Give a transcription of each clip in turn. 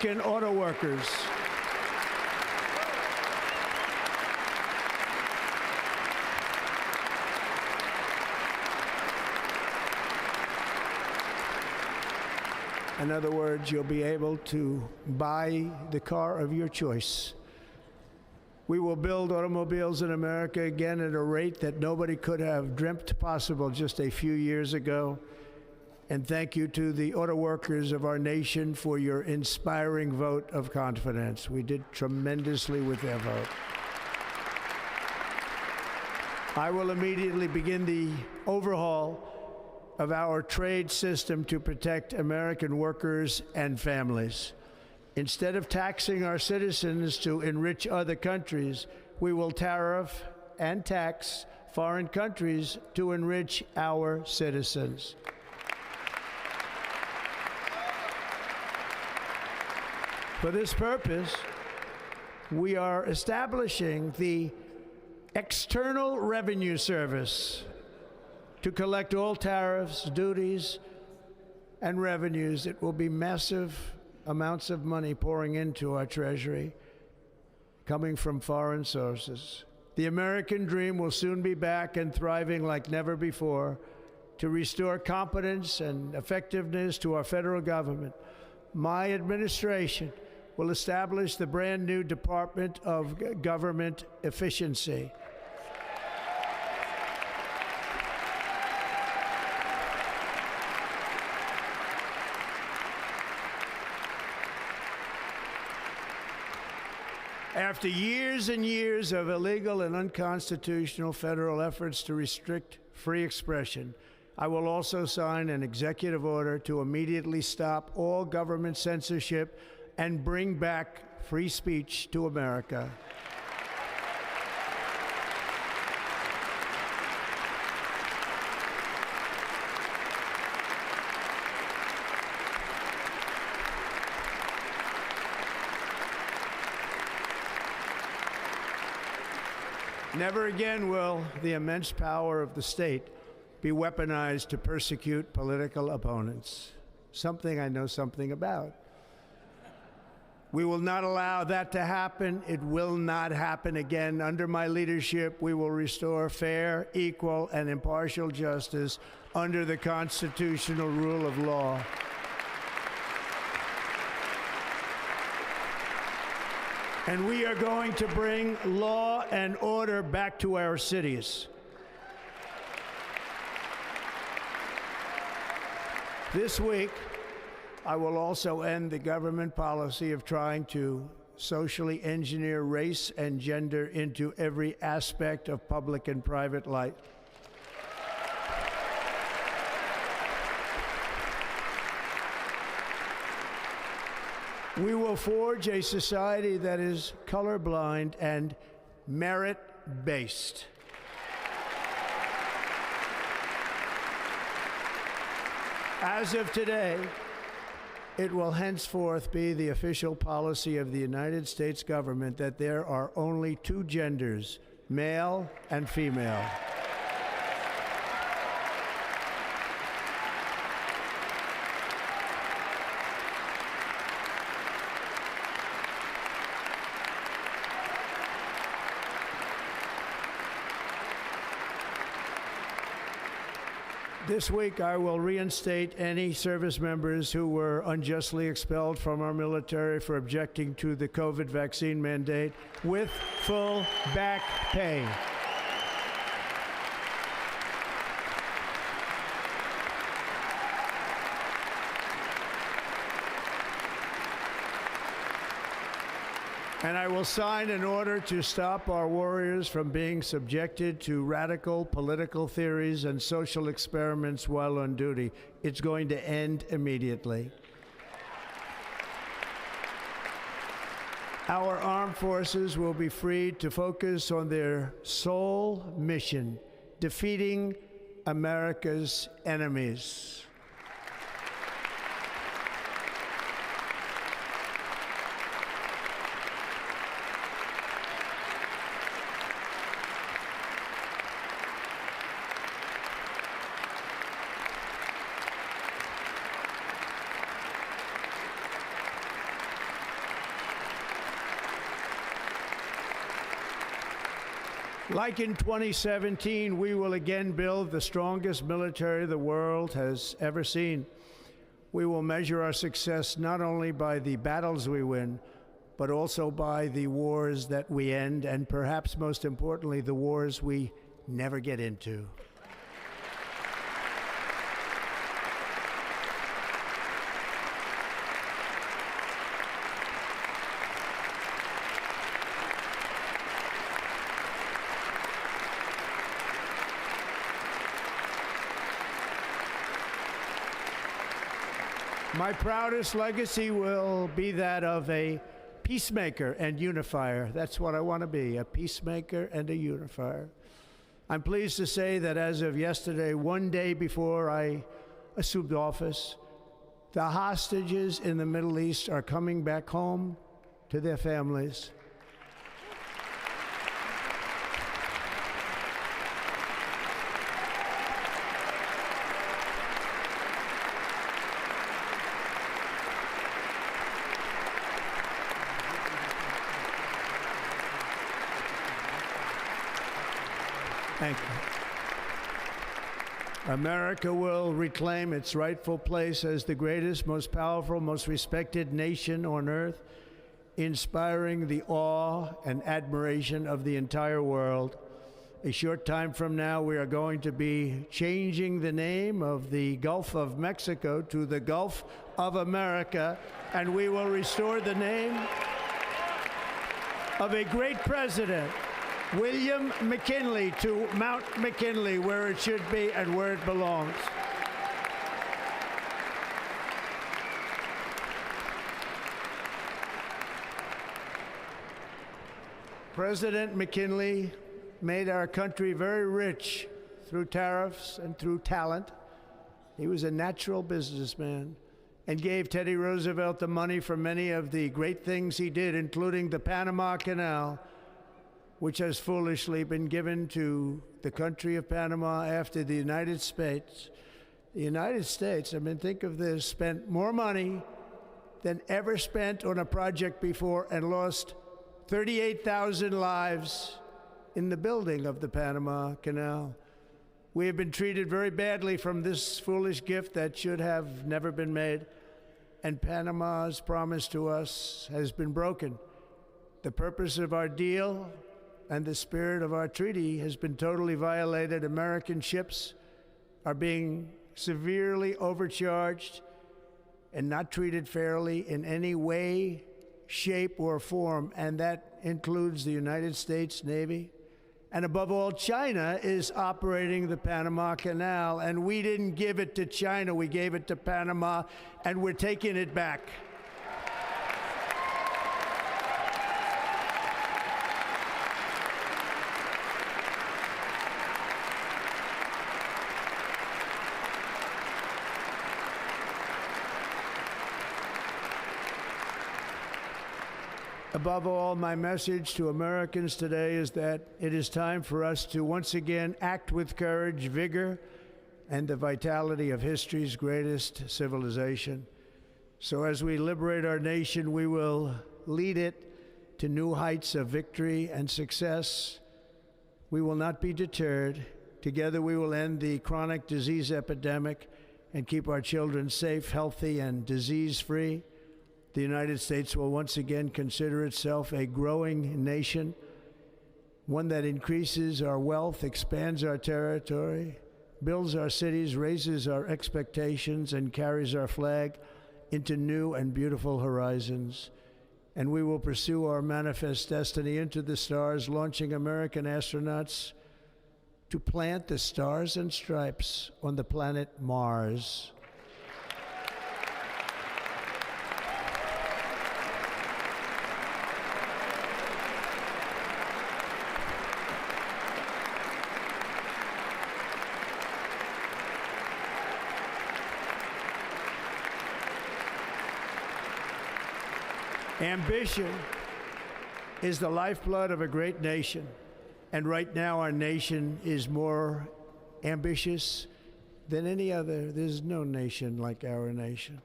Auto workers. In other words, you'll be able to buy the car of your choice. We will build automobiles in America again at a rate that nobody could have dreamt possible just a few years ago. And thank you to the auto workers of our nation for your inspiring vote of confidence. We did tremendously with their vote. I will immediately begin the overhaul of our trade system to protect American workers and families. Instead of taxing our citizens to enrich other countries, we will tariff and tax foreign countries to enrich our citizens. For this purpose, we are establishing the External Revenue Service to collect all tariffs, duties, and revenues. It will be massive amounts of money pouring into our treasury, coming from foreign sources. The American dream will soon be back and thriving like never before to restore competence and effectiveness to our federal government. My administration will establish the brand new Department of Government Efficiency. After years and years of illegal and unconstitutional federal efforts to restrict free expression, I will also sign an executive order to immediately stop all government censorship and bring back free speech to America. Never again will the immense power of the state be weaponized to persecute political opponents, something I know something about. We will not allow that to happen. It will not happen again. Under my leadership, we will restore fair, equal, and impartial justice under the constitutional rule of law. And we are going to bring law and order back to our cities. This week, I will also end the government policy of trying to socially engineer race and gender into every aspect of public and private life. We will forge a society that is colorblind and merit-based. As of today, it will henceforth be the official policy of the United States government that there are only two genders, male and female. This week, I will reinstate any service members who were unjustly expelled from our military for objecting to the COVID vaccine mandate with full back pay. And I will sign an order to stop our warriors from being subjected to radical political theories and social experiments while on duty. It's going to end immediately. Our armed forces will be freed to focus on their sole mission, defeating America's enemies. Like in 2017, we will again build the strongest military the world has ever seen. We will measure our success not only by the battles we win, but also by the wars that we end, and perhaps most importantly, the wars we never get into. My proudest legacy will be that of a peacemaker and unifier. That's what I want to be, a peacemaker and a unifier. I'm pleased to say that as of yesterday, one day before I assumed office, the hostages in the Middle East are coming back home to their families. Thank you. America will reclaim its rightful place as the greatest, most powerful, most respected nation on earth, inspiring the awe and admiration of the entire world. A short time from now, we are going to be changing the name of the Gulf of Mexico to the Gulf of America, and we will restore the name of a great president, William McKinley, to Mount McKinley, where it should be and where it belongs. President McKinley made our country very rich through tariffs and through talent. He was a natural businessman and gave Teddy Roosevelt the money for many of the great things he did, including the Panama Canal, which has foolishly been given to the country of Panama after the United States. The United States, I mean, think of this, spent more money than ever spent on a project before and lost 38,000 lives in the building of the Panama Canal. We have been treated very badly from this foolish gift that should have never been made, and Panama's promise to us has been broken. The purpose of our deal and the spirit of our treaty has been totally violated. American ships are being severely overcharged and not treated fairly in any way, shape, or form, and that includes the United States Navy. And above all, China is operating the Panama Canal, and we didn't give it to China, we gave it to Panama, and we're taking it back. Above all, my message to Americans today is that it is time for us to once again act with courage, vigor, and the vitality of history's greatest civilization. So as we liberate our nation, we will lead it to new heights of victory and success. We will not be deterred. Together we will end the chronic disease epidemic and keep our children safe, healthy, and disease-free. The United States will once again consider itself a growing nation, one that increases our wealth, expands our territory, builds our cities, raises our expectations, and carries our flag into new and beautiful horizons. And we will pursue our manifest destiny into the stars, launching American astronauts to plant the stars and stripes on the planet Mars. Ambition is the lifeblood of a great nation, and right now our nation is more ambitious than any other. There's no nation like our nation.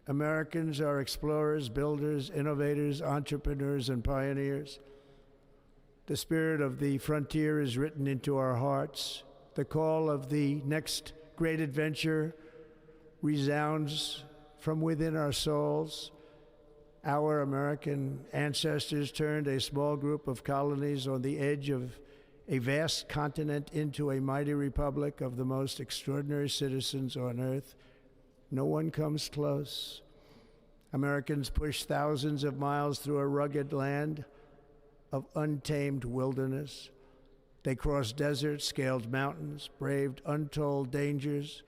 Americans are explorers, builders, innovators, entrepreneurs, and pioneers. The spirit of the frontier is written into our hearts. The call of the next great adventure resounds from within our souls. Our American ancestors turned a small group of colonies on the edge of a vast continent into a mighty republic of the most extraordinary citizens on earth. No one comes close. Americans pushed thousands of miles through a rugged land of untamed wilderness. They crossed deserts, scaled mountains, braved untold dangers,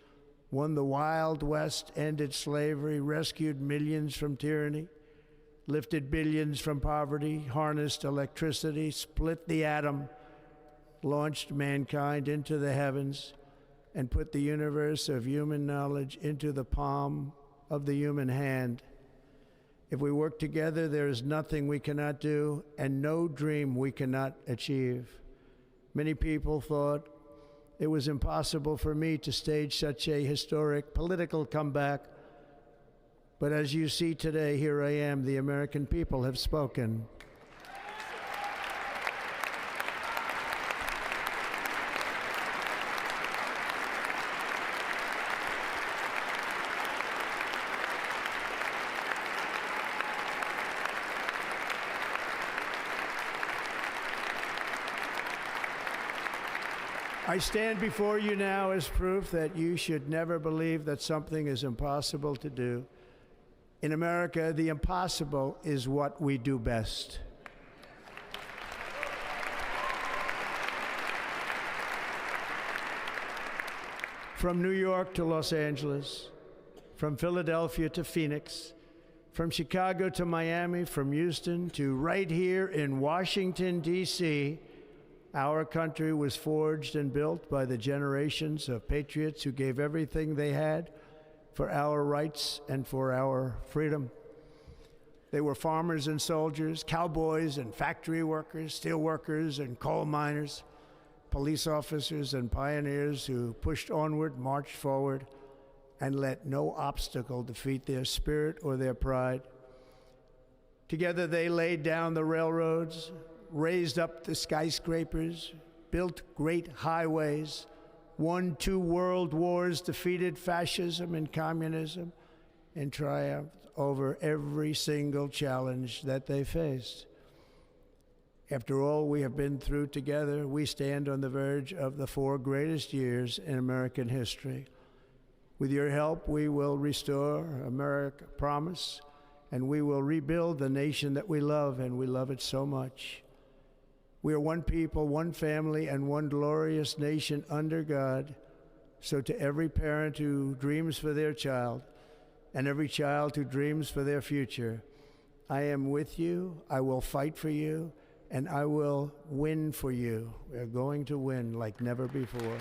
won the Wild West, ended slavery, rescued millions from tyranny, lifted billions from poverty, harnessed electricity, split the atom, launched mankind into the heavens, and put the universe of human knowledge into the palm of the human hand. If we work together, there is nothing we cannot do and no dream we cannot achieve. Many people thought it was impossible for me to stage such a historic political comeback. But as you see today, here I am. The American people have spoken. I stand before you now as proof that you should never believe that something is impossible to do. In America, the impossible is what we do best. From New York to Los Angeles, from Philadelphia to Phoenix, from Chicago to Miami, from Houston to right here in Washington, D.C., our country was forged and built by the generations of patriots who gave everything they had for our rights and for our freedom. They were farmers and soldiers, cowboys and factory workers, steel workers and coal miners, police officers and pioneers who pushed onward, marched forward, and let no obstacle defeat their spirit or their pride. Together they laid down the railroads, raised up the skyscrapers, built great highways, won 2 world wars, defeated fascism and communism, and triumphed over every single challenge that they faced. After all we have been through together, we stand on the verge of the 4 greatest years in American history. With your help, we will restore America, promise, and we will rebuild the nation that we love, and we love it so much. We are one people, one family, and one glorious nation under God. So to every parent who dreams for their child, and every child who dreams for their future, I am with you, I will fight for you, and I will win for you. We are going to win like never before.